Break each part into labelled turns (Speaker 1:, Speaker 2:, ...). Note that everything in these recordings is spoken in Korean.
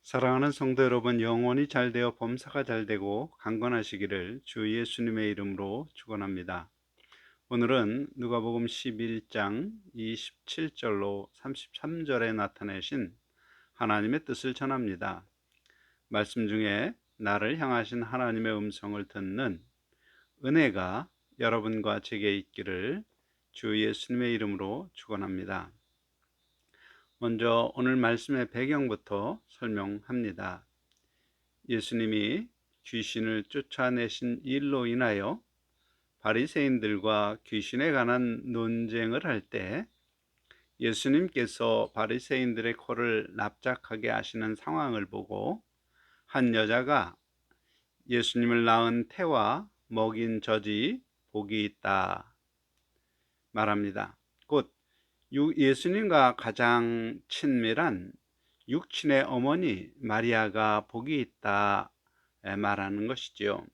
Speaker 1: 사랑하는 성도 여러분, 영혼이 잘 되어 범사가 잘 되고 강건하시기를 주 예수님의 이름으로 축원합니다. 오늘은 누가복음 11장 27절로 33절에 나타내신 하나님의 뜻을 전합니다. 말씀 중에 나를 향하신 하나님의 음성을 듣는 은혜가 여러분과 제게 있기를 주 예수님의 이름으로 축원합니다. 먼저 오늘 말씀의 배경부터 설명합니다. 예수님이 귀신을 쫓아내신 일로 인하여 바리새인들과 귀신에 관한 논쟁을 할 때 예수님께서 바리새인들의 코를 납작하게 하시는 상황을 보고 한 여자가 예수님을 낳은 태와 먹인 젖이 복이 있다 말합니다. 곧 예수님과 가장 친밀한 육친의 어머니 마리아가 복이 있다 말하는 것이지요.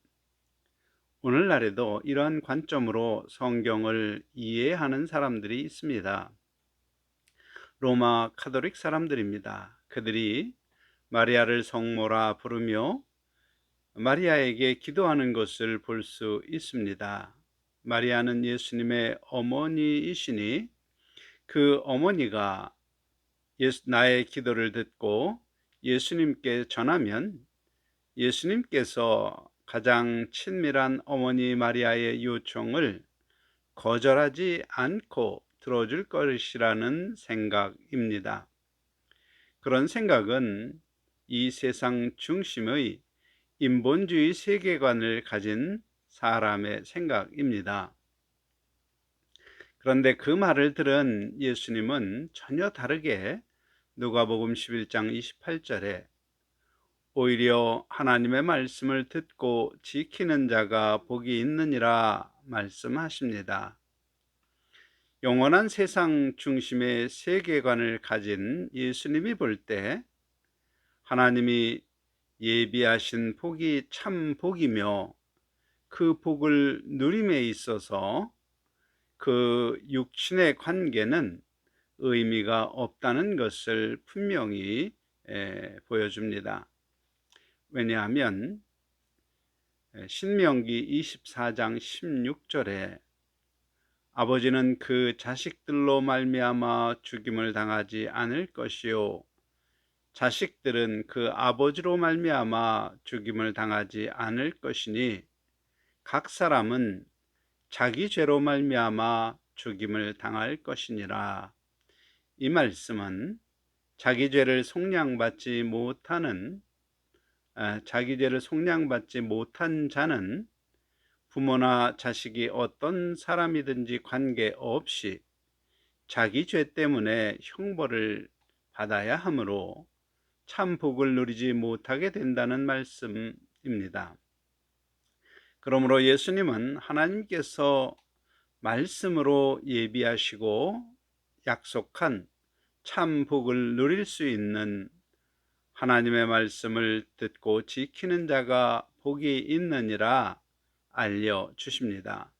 Speaker 1: 오늘날에도 이러한 관점으로 성경을 이해하는 사람들이 있습니다. 로마 카톨릭 사람들입니다. 그들이 마리아를 성모라 부르며 마리아에게 기도하는 것을 볼 수 있습니다. 마리아는 예수님의 어머니이시니 그 어머니가 나의 기도를 듣고 예수님께 전하면 예수님께서 가장 친밀한 어머니 마리아의 요청을 거절하지 않고 들어줄 것이라는 생각입니다. 그런 생각은 이 세상 중심의 인본주의 세계관을 가진 사람의 생각입니다. 그런데 그 말을 들은 예수님은 전혀 다르게 누가복음 11장 28절에 오히려 하나님의 말씀을 듣고 지키는 자가 복이 있느니라 말씀하십니다. 영원한 세상 중심의 세계관을 가진 예수님이 볼 때 하나님이 예비하신 복이 참 복이며 그 복을 누림에 있어서 그 육신의 관계는 의미가 없다는 것을 분명히 보여줍니다. 왜냐하면 신명기 24장 16절에 아버지는 그 자식들로 말미암아 죽임을 당하지 않을 것이요 자식들은 그 아버지로 말미암아 죽임을 당하지 않을 것이니 각 사람은 자기 죄로 말미암아 죽임을 당할 것이니라. 이 말씀은 자기 죄를 속량받지 못한 자는 부모나 자식이 어떤 사람이든지 관계없이 자기 죄 때문에 형벌을 받아야 하므로 참 복을 누리지 못하게 된다는 말씀입니다. 그러므로 예수님은 하나님께서 말씀으로 예비하시고 약속한 참 복을 누릴 수 있는 하나님의 말씀을 듣고 지키는 자가 복이 있느니라 알려주십니다.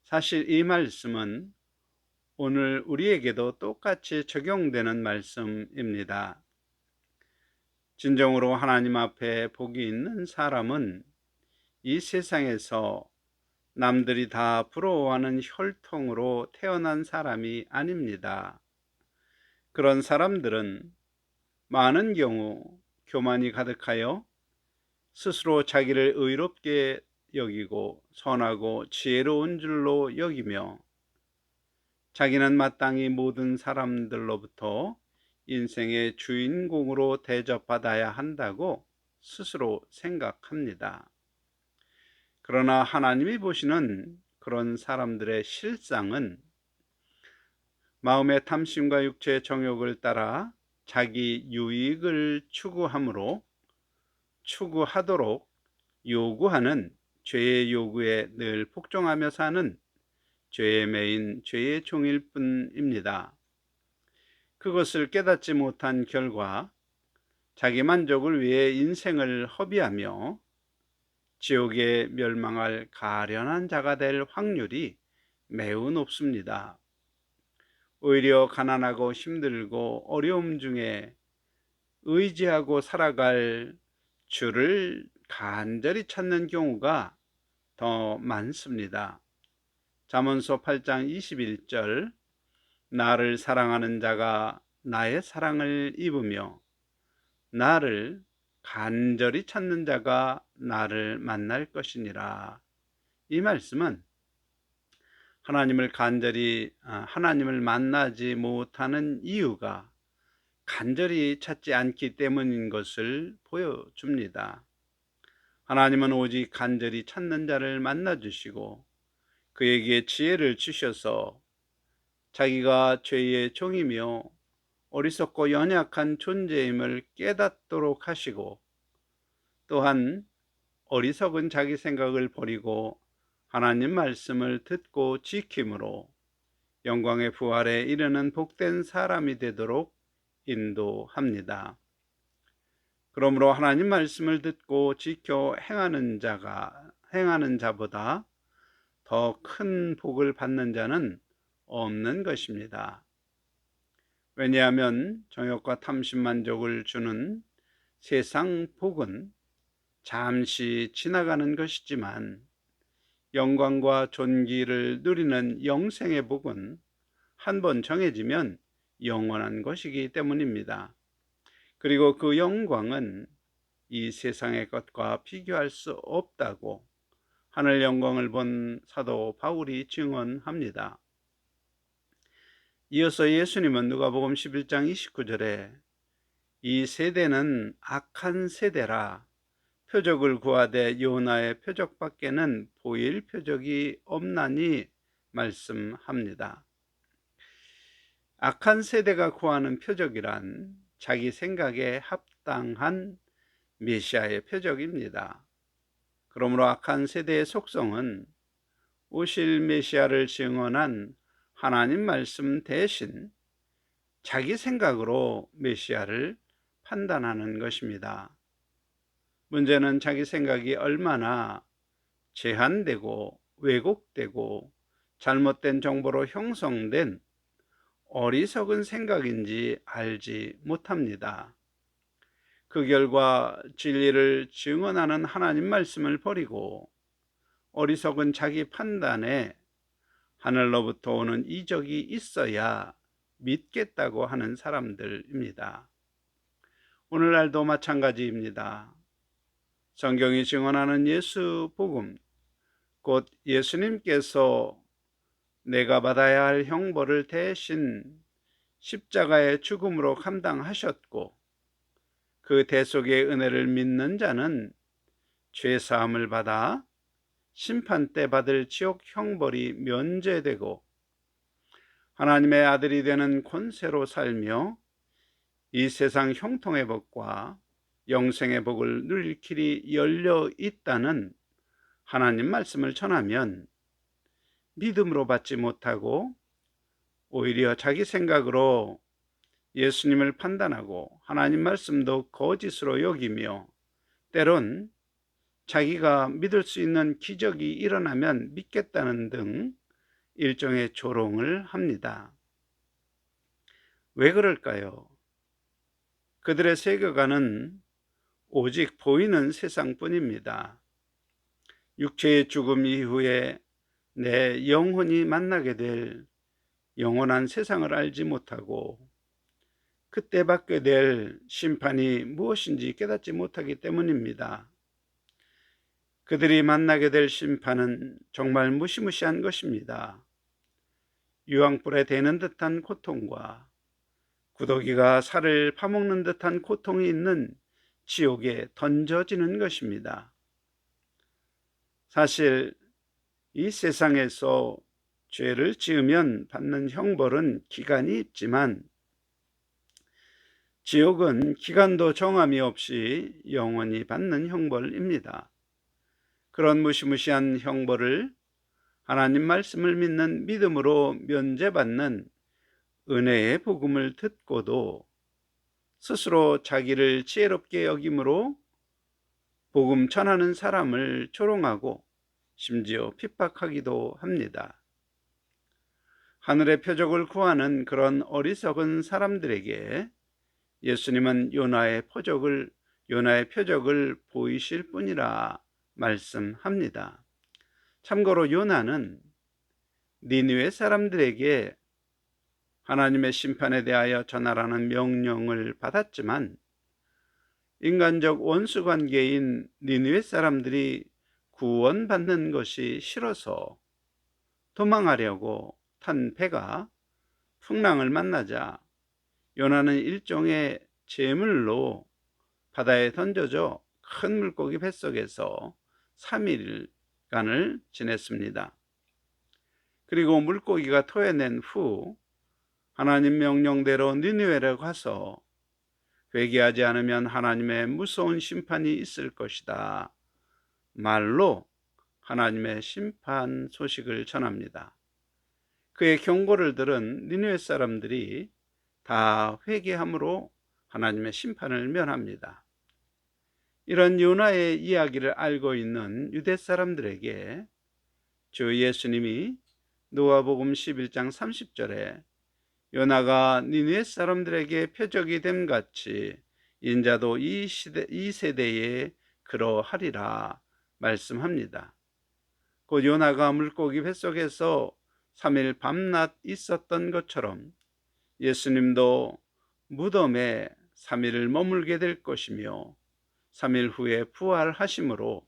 Speaker 1: 사실 이 말씀은 오늘 우리에게도 똑같이 적용되는 말씀입니다. 진정으로 하나님 앞에 복이 있는 사람은 이 세상에서 남들이 다 부러워하는 혈통으로 태어난 사람이 아닙니다. 그런 사람들은 많은 경우 교만이 가득하여 스스로 자기를 의롭게 여기고 선하고 지혜로운 줄로 여기며 자기는 마땅히 모든 사람들로부터 인생의 주인공으로 대접받아야 한다고 스스로 생각합니다. 그러나 하나님이 보시는 그런 사람들의 실상은 마음의 탐심과 육체의 정욕을 따라 자기 유익을 추구하도록 요구하는 죄의 요구에 늘 복종하며 사는 죄의 매인, 죄의 종일 뿐입니다. 그것을 깨닫지 못한 결과 자기 만족을 위해 인생을 허비하며 지옥에 멸망할 가련한 자가 될 확률이 매우 높습니다. 오히려 가난하고 힘들고 어려움 중에 의지하고 살아갈 주를 간절히 찾는 경우가 더 많습니다. 잠언서 8장 21절, 나를 사랑하는 자가 나의 사랑을 입으며 나를 간절히 찾는 자가 나를 만날 것이니라. 이 말씀은 하나님을 만나지 못하는 이유가 간절히 찾지 않기 때문인 것을 보여줍니다. 하나님은 오직 간절히 찾는 자를 만나 주시고 그에게 지혜를 주셔서 자기가 죄의 종이며 어리석고 연약한 존재임을 깨닫도록 하시고, 또한 어리석은 자기 생각을 버리고 하나님 말씀을 듣고 지킴으로 영광의 부활에 이르는 복된 사람이 되도록 인도합니다. 그러므로 하나님 말씀을 듣고 지켜 행하는 자보다 더 큰 복을 받는 자는 없는 것입니다. 왜냐하면 정욕과 탐심만족을 주는 세상 복은 잠시 지나가는 것이지만 영광과 존귀를 누리는 영생의 복은 한 번 정해지면 영원한 것이기 때문입니다. 그리고 그 영광은 이 세상의 것과 비교할 수 없다고 하늘 영광을 본 사도 바울이 증언합니다. 이어서 예수님은 누가복음 11장 29절에 이 세대는 악한 세대라 표적을 구하되 요나의 표적밖에는 보일 표적이 없나니 말씀합니다. 악한 세대가 구하는 표적이란 자기 생각에 합당한 메시아의 표적입니다. 그러므로 악한 세대의 속성은 오실 메시아를 증언한 하나님 말씀 대신 자기 생각으로 메시아를 판단하는 것입니다. 문제는 자기 생각이 얼마나 제한되고 왜곡되고 잘못된 정보로 형성된 어리석은 생각인지 알지 못합니다. 그 결과 진리를 증언하는 하나님 말씀을 버리고 어리석은 자기 판단에 하늘로부터 오는 이적이 있어야 믿겠다고 하는 사람들입니다. 오늘날도 마찬가지입니다. 성경이 증언하는 예수 복음, 곧 예수님께서 내가 받아야 할 형벌을 대신 십자가의 죽음으로 감당하셨고 그 대속의 은혜를 믿는 자는 죄 사함을 받아 심판 때 받을 지옥 형벌이 면제되고 하나님의 아들이 되는 권세로 살며 이 세상 형통의 복과 영생의 복을 누릴 길이 열려 있다는 하나님 말씀을 전하면 믿음으로 받지 못하고 오히려 자기 생각으로 예수님을 판단하고 하나님 말씀도 거짓으로 여기며 때론 자기가 믿을 수 있는 기적이 일어나면 믿겠다는 등 일종의 조롱을 합니다. 왜 그럴까요? 그들의 세계관은 오직 보이는 세상뿐입니다. 육체의 죽음 이후에 내 영혼이 만나게 될 영원한 세상을 알지 못하고 그때 받게 될 심판이 무엇인지 깨닫지 못하기 때문입니다. 그들이 만나게 될 심판은 정말 무시무시한 것입니다. 유황불에 대는 듯한 고통과 구더기가 살을 파먹는 듯한 고통이 있는 지옥에 던져지는 것입니다. 사실 이 세상에서 죄를 지으면 받는 형벌은 기간이 있지만 지옥은 기간도 정함이 없이 영원히 받는 형벌입니다. 그런 무시무시한 형벌을 하나님 말씀을 믿는 믿음으로 면제받는 은혜의 복음을 듣고도 스스로 자기를 지혜롭게 여김으로 복음 전하는 사람을 조롱하고 심지어 핍박하기도 합니다. 하늘의 표적을 구하는 그런 어리석은 사람들에게 예수님은 요나의 표적을 보이실 뿐이라 말씀합니다. 참고로 요나는 니느웨 사람들에게 하나님의 심판에 대하여 전하라는 명령을 받았지만 인간적 원수 관계인 니느웨 사람들이 구원받는 것이 싫어서 도망하려고 탄 배가 풍랑을 만나자 요나는 일종의 제물로 바다에 던져져 큰 물고기 뱃속에서 3일간을 지냈습니다. 그리고 물고기가 토해낸 후 하나님 명령대로 니느웨로 가서 회개하지 않으면 하나님의 무서운 심판이 있을 것이다 말로 하나님의 심판 소식을 전합니다. 그의 경고를 들은 니느웨 사람들이 다 회개함으로 하나님의 심판을 면합니다. 이런 요나의 이야기를 알고 있는 유대 사람들에게 주 예수님이 누가복음 11장 30절에 요나가 니느웨 사람들에게 표적이 됨 같이 인자도 이 세대에 그러하리라 말씀합니다. 곧 요나가 물고기 뱃속에서 3일 밤낮 있었던 것처럼 예수님도 무덤에 3일을 머물게 될 것이며 3일 후에 부활하심으로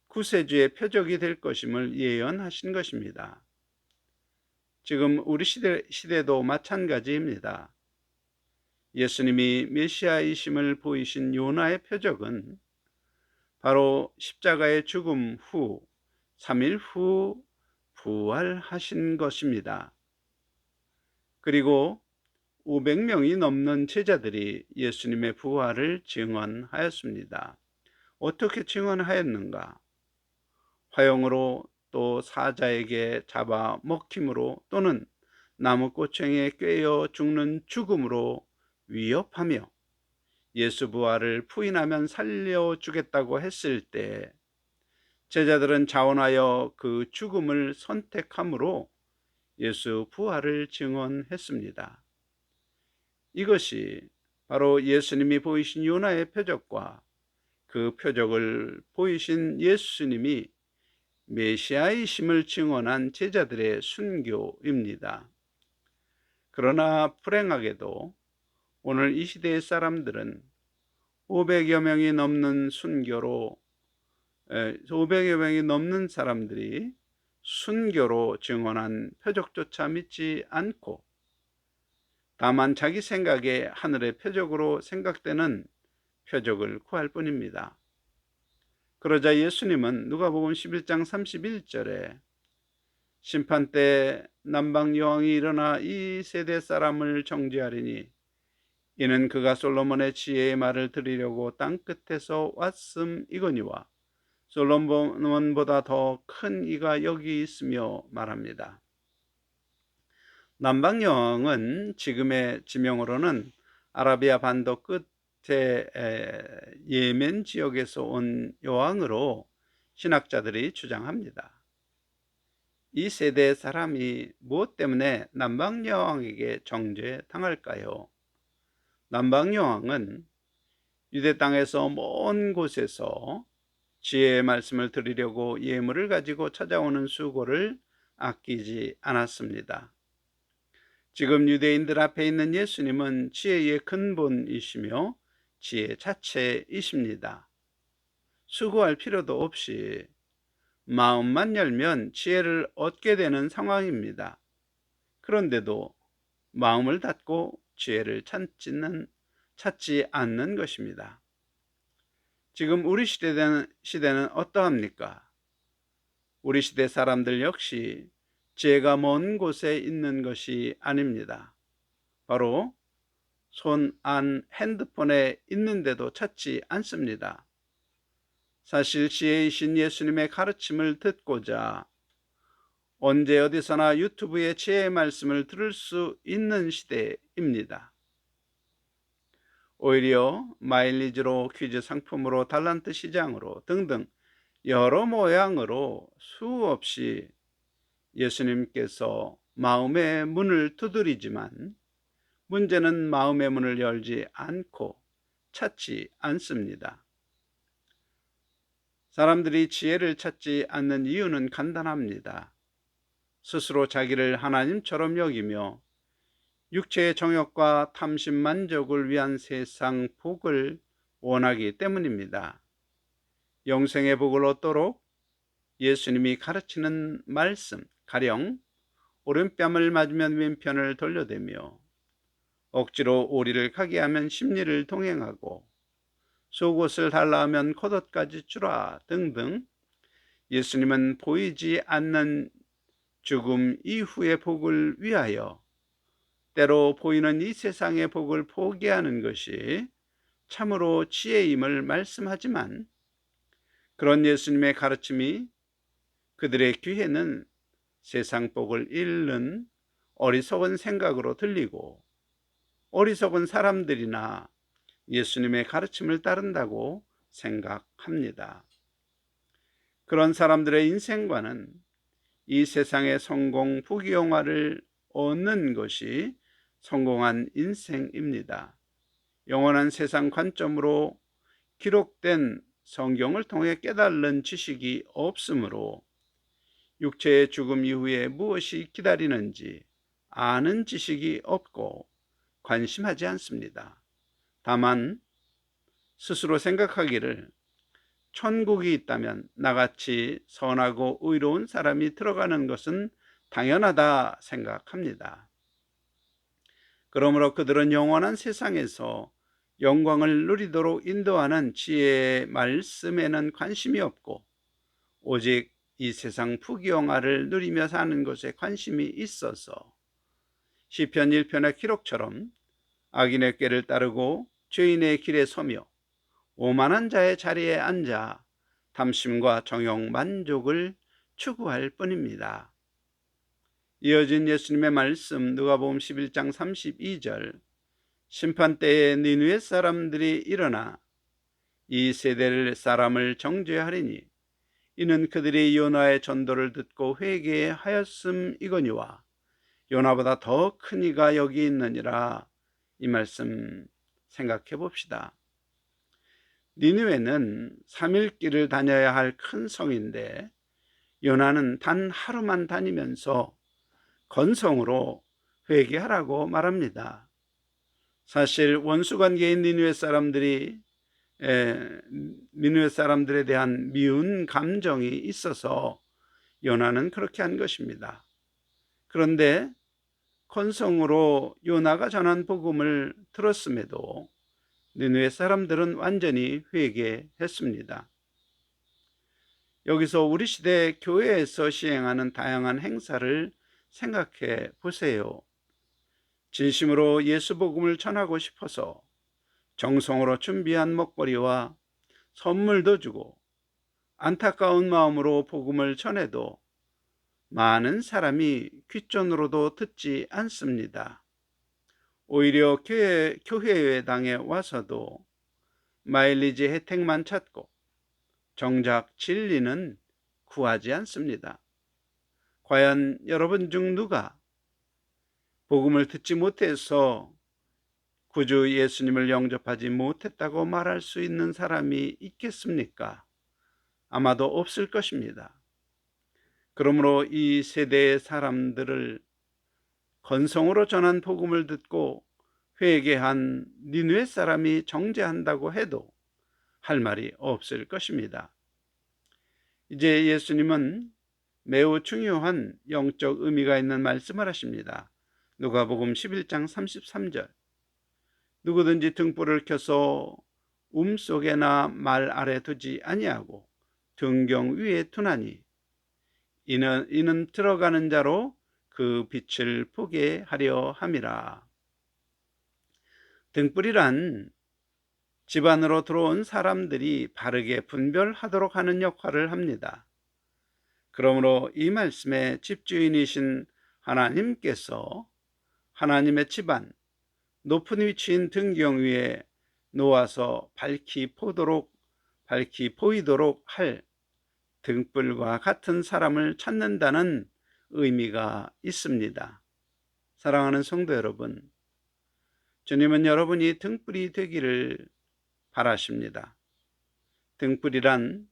Speaker 1: 구세주의 표적이 될 것임을 예언하신 것입니다. 지금 우리 시대도 마찬가지입니다. 예수님이 메시아이심을 보이신 요나의 표적은 바로 십자가의 죽음 후 3일 후 부활하신 것입니다. 그리고 500명이 넘는 제자들이 예수님의 부활을 증언하였습니다. 어떻게 증언하였는가? 화형으로 또 사자에게 잡아 먹힘으로 또는 나무꼬챙이에 꿰어 죽는 죽음으로 위협하며 예수 부활을 부인하면 살려주겠다고 했을 때 제자들은 자원하여 그 죽음을 선택함으로 예수 부활을 증언했습니다. 이것이 바로 예수님이 보이신 요나의 표적과 그 표적을 보이신 예수님이 메시아이심을 증언한 제자들의 순교입니다. 그러나 불행하게도 오늘 이 시대의 사람들은 500여 명이 넘는 500여 명이 넘는 사람들이 순교로 증언한 표적조차 믿지 않고 다만 자기 생각에 하늘의 표적으로 생각되는 표적을 구할 뿐입니다. 그러자 예수님은 누가복음 11장 31절에 심판 때 남방 여왕이 일어나 이 세대 사람을 정죄하리니 이는 그가 솔로몬의 지혜의 말을 들으려고 땅 끝에서 왔음이거니와 솔로몬보다 더 큰 이가 여기 있으며 말합니다. 남방 여왕은 지금의 지명으로는 아라비아 반도 끝에 예멘 지역에서 온 여왕으로 신학자들이 주장합니다. 이 세대의 사람이 무엇 때문에 남방 여왕에게 정죄당할까요? 남방 여왕은 유대 땅에서 먼 곳에서 지혜의 말씀을 들으려고 예물을 가지고 찾아오는 수고를 아끼지 않았습니다. 지금 유대인들 앞에 있는 예수님은 지혜의 근본이시며 지혜 자체이십니다. 수고할 필요도 없이 마음만 열면 지혜를 얻게 되는 상황입니다. 그런데도 마음을 닫고 지혜를 찾지 않는 것입니다. 지금 우리 시대는 어떠합니까? 우리 시대 사람들 역시 지혜가 먼 곳에 있는 것이 아닙니다. 바로 손 안 핸드폰에 있는데도 찾지 않습니다. 사실 지혜이신 예수님의 가르침을 듣고자 언제 어디서나 유튜브에 지혜의 말씀을 들을 수 있는 시대입니다. 오히려 마일리지로 퀴즈 상품으로 달란트 시장으로 등등 여러 모양으로 수없이 예수님께서 마음의 문을 두드리지만 문제는 마음의 문을 열지 않고 찾지 않습니다. 사람들이 지혜를 찾지 않는 이유는 간단합니다. 스스로 자기를 하나님처럼 여기며 육체의 정욕과 탐심 만족을 위한 세상 복을 원하기 때문입니다. 영생의 복을 얻도록 예수님이 가르치는 말씀, 가령 오른뺨을 맞으면 왼편을 돌려대며 억지로 오리를 가게 하면 십리를 동행하고 속옷을 달라 하면 겉옷까지 주라 등등, 예수님은 보이지 않는 죽음 이후의 복을 위하여 때로 보이는 이 세상의 복을 포기하는 것이 참으로 지혜임을 말씀하지만, 그런 예수님의 가르침이 그들의 귀에는 세상 복을 잃는 어리석은 생각으로 들리고, 어리석은 사람들이나 예수님의 가르침을 따른다고 생각합니다. 그런 사람들의 인생관은 이 세상의 성공, 부귀영화를 얻는 것이 성공한 인생입니다. 영원한 세상 관점으로 기록된 성경을 통해 깨달은 지식이 없으므로 육체의 죽음 이후에 무엇이 기다리는지 아는 지식이 없고 관심하지 않습니다. 다만 스스로 생각하기를 천국이 있다면 나같이 선하고 의로운 사람이 들어가는 것은 당연하다 생각합니다. 그러므로 그들은 영원한 세상에서 영광을 누리도록 인도하는 지혜의 말씀에는 관심이 없고, 오직 이 세상 부귀영화를 누리며 사는 것에 관심이 있어서 시편 1편의 기록처럼 악인의 꾀를 따르고 죄인의 길에 서며 오만한 자의 자리에 앉아 탐심과 정욕 만족을 추구할 뿐입니다. 이어진 예수님의 말씀, 누가복음 11장 32절, 심판 때에 니느웨 사람들이 일어나 이 세대를 사람을 정죄하리니 이는 그들이 요나의 전도를 듣고 회개하였음이거니와 요나보다 더 큰 이가 여기 있느니라. 이 말씀 생각해 봅시다. 니느웨는 3일 길을 다녀야 할 큰 성인데 요나는 단 하루만 다니면서 건성으로 회개하라고 말합니다. 사실 원수관계인 니느웨 사람들에 대한 미운 감정이 있어서 요나는 그렇게 한 것입니다. 그런데 건성으로 요나가 전한 복음을 들었음에도 니느웨 사람들은 완전히 회개했습니다. 여기서 우리 시대 교회에서 시행하는 다양한 행사를 생각해 보세요. 진심으로 예수 복음을 전하고 싶어서 정성으로 준비한 먹거리와 선물도 주고 안타까운 마음으로 복음을 전해도 많은 사람이 귓전으로도 듣지 않습니다. 오히려 교회당에 와서도 마일리지 혜택만 찾고 정작 진리는 구하지 않습니다. 과연 여러분 중 누가 복음을 듣지 못해서 구주 예수님을 영접하지 못했다고 말할 수 있는 사람이 있겠습니까? 아마도 없을 것입니다. 그러므로 이 세대의 사람들을 건성으로 전한 복음을 듣고 회개한 니느웨 사람이 정죄한다고 해도 할 말이 없을 것입니다. 이제 예수님은 매우 중요한 영적 의미가 있는 말씀을 하십니다. 누가복음 11장 33절, 누구든지 등불을 켜서 속에나 말 아래 두지 아니하고 등경 위에 두나니 이는 들어가는 자로 그 빛을 보게 하려 함이라. 등불이란 집 안으로 들어온 사람들이 바르게 분별하도록 하는 역할을 합니다. 그러므로 이 말씀의 집주인이신 하나님께서 하나님의 집안 높은 위치인 등경 위에 놓아서 밝히 보이도록 할 등불과 같은 사람을 찾는다는 의미가 있습니다. 사랑하는 성도 여러분, 주님은 여러분이 등불이 되기를 바라십니다. 등불이란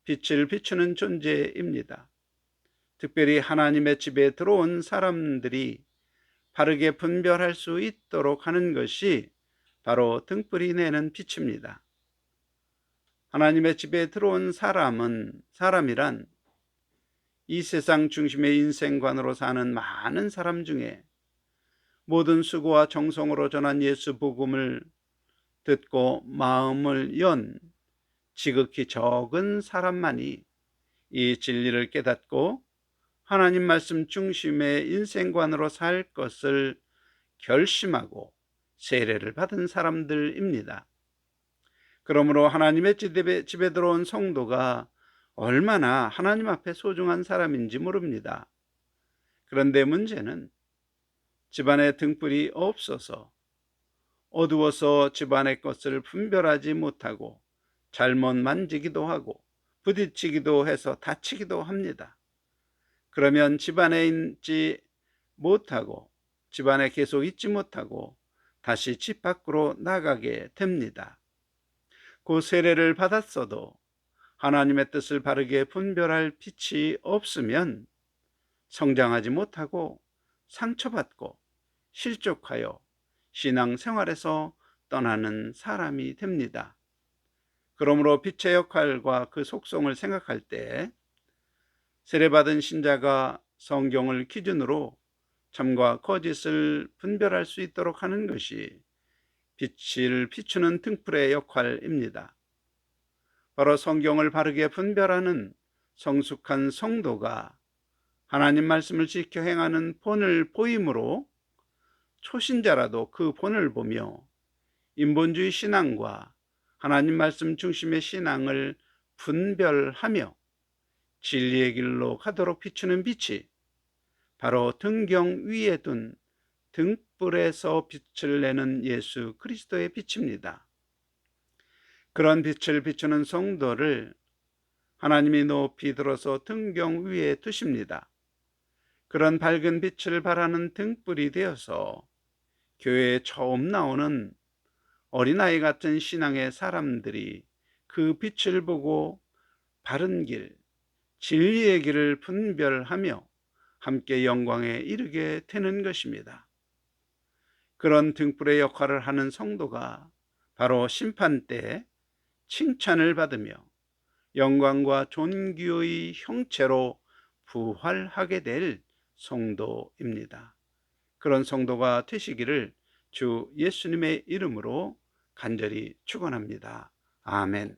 Speaker 1: 빛을 비추는 존재입니다. 특별히 하나님의 집에 들어온 사람들이 바르게 분별할 수 있도록 하는 것이 바로 등불이 내는 빛입니다. 하나님의 집에 들어온 사람이란 이 세상 중심의 인생관으로 사는 많은 사람 중에 모든 수고와 정성으로 전한 예수 복음을 듣고 마음을 연 지극히 적은 사람만이 이 진리를 깨닫고 하나님 말씀 중심의 인생관으로 살 것을 결심하고 세례를 받은 사람들입니다. 그러므로 하나님의 집에 들어온 성도가 얼마나 하나님 앞에 소중한 사람인지 모릅니다. 그런데 문제는 집안에 등불이 없어서 어두워서 집안의 것을 분별하지 못하고 잘못 만지기도 하고 부딪히기도 해서 다치기도 합니다. 그러면 집안에 있지 못하고 집안에 계속 있지 못하고 다시 집 밖으로 나가게 됩니다. 그 세례를 받았어도 하나님의 뜻을 바르게 분별할 빛이 없으면 성장하지 못하고 상처받고 실족하여 신앙생활에서 떠나는 사람이 됩니다. 그러므로 빛의 역할과 그 속성을 생각할 때 세례받은 신자가 성경을 기준으로 참과 거짓을 분별할 수 있도록 하는 것이 빛을 비추는 등불의 역할입니다. 바로 성경을 바르게 분별하는 성숙한 성도가 하나님 말씀을 지켜 행하는 본을 보이므로 초신자라도 그 본을 보며 인본주의 신앙과 하나님 말씀 중심의 신앙을 분별하며 진리의 길로 가도록 비추는 빛이 바로 등경 위에 둔 등불에서 빛을 내는 예수 그리스도의 빛입니다. 그런 빛을 비추는 성도를 하나님이 높이 들어서 등경 위에 두십니다. 그런 밝은 빛을 발하는 등불이 되어서 교회에 처음 나오는 어린아이 같은 신앙의 사람들이 그 빛을 보고 바른 길, 진리의 길을 분별하며 함께 영광에 이르게 되는 것입니다. 그런 등불의 역할을 하는 성도가 바로 심판 때 칭찬을 받으며 영광과 존귀의 형체로 부활하게 될 성도입니다. 그런 성도가 되시기를 주 예수님의 이름으로 간절히 축원합니다. 아멘.